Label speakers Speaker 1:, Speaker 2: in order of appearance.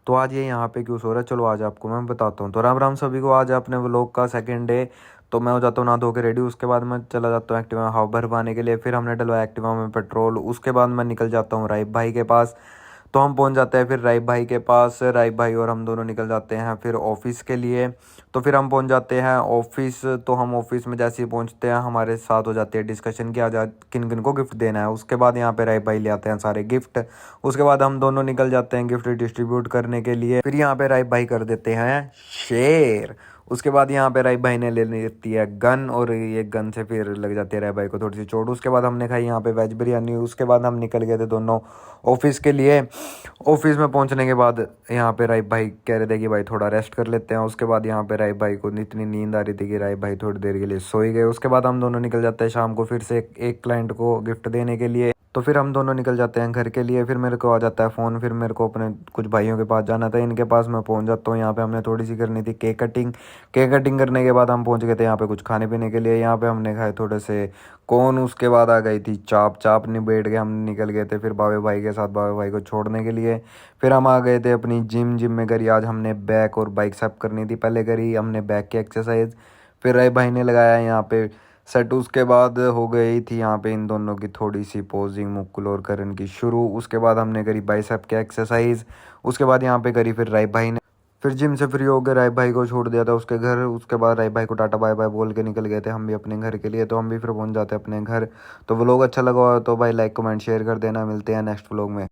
Speaker 1: तो आज ये यहाँ पे क्यों सो रहा है, चलो आज आपको मैं बताता हूँ। तो राम राम सभी को, आज अपने व्लॉग का सेकंड डे। तो मैं हो जाता हूँ नहा धो के रेडी, उसके बाद मैं चला जाता हूँ एक्टिवा में हवा भरवाने के लिए। फिर हमने डलवाया एक्टिवा में पेट्रोल, उसके बाद मैं निकल जाता हूँ राइब भाई के पास। तो हम पहुंच जाते हैं फिर राइब भाई के पास। राइब भाई और हम दोनों निकल जाते हैं फिर ऑफिस के लिए। तो फिर हम पहुंच जाते हैं ऑफिस। तो हम ऑफिस में जैसे ही पहुंचते हैं हमारे साथ हो जाती है डिस्कशन कि आज आज किन किन को गिफ्ट देना है। उसके बाद यहाँ पे राइब भाई ले आते हैं सारे गिफ्ट। उसके बाद हम दोनों निकल जाते हैं गिफ्ट डिस्ट्रीब्यूट करने के लिए। फिर यहाँ पे राइब भाई कर देते हैं शेर। उसके बाद यहाँ पे राइब भाई ने ले लेती है गन, और ये गन से फिर लग जाती है राइब भाई को थोड़ी सी चोट। उसके बाद हमने खाई यहाँ पे वेज बिरयानी। उसके बाद हम निकल गए थे दोनों ऑफिस के लिए। ऑफिस में पहुंचने के बाद यहाँ पे राइब भाई कह रहे थे कि भाई थोड़ा रेस्ट कर लेते हैं। उसके बाद यहाँ पे राइब भाई को इतनी नींद आ रही थी कि राइब भाई थोड़ी देर के लिए सो ही गए। उसके बाद हम दोनों निकल जाते हैं शाम को फिर से एक क्लाइंट को गिफ्ट देने के लिए। तो फिर हम दोनों निकल जाते हैं घर के लिए। फिर मेरे को आ जाता है फ़ोन, फिर मेरे को अपने कुछ भाइयों के पास जाना था, इनके पास मैं पहुंच जाता हूँ। यहाँ पे हमने थोड़ी सी करनी थी केक कटिंग। केक कटिंग करने के बाद हम पहुंच गए थे यहाँ पे कुछ खाने पीने के लिए। यहाँ पे हमने खाए थोड़े से कौन, उसके बाद आ गई थी चाप। चाप निबेट के हम निकल गए थे फिर बाबे भाई के साथ बाबे भाई को छोड़ने के लिए। फिर हम आ गए थे अपनी जिम में करी आज हमने बैक और बाइक सेप करनी थी। पहले करी हमने बैक की एक्सरसाइज, फिर राय भाई ने लगाया यहाँ पे सेट। उसके बाद हो गई थी यहाँ पे इन दोनों की थोड़ी सी पोजिंग मुकुल और करण की शुरू। उसके बाद हमने करी बाइसेप की एक्सरसाइज। उसके बाद यहाँ पे करी फिर राय भाई ने। फिर जिम से फ्री होकर राय भाई को छोड़ दिया था उसके घर। उसके बाद राय भाई को टाटा बाय बाय बोल के निकल गए थे हम भी अपने घर के लिए। तो हम भी फिर पहुंच जाते हैं अपने घर। तो व्लॉग अच्छा लगा हो तो भाई लाइक कमेंट शेयर कर देना। मिलते हैं नेक्स्ट व्लॉग में।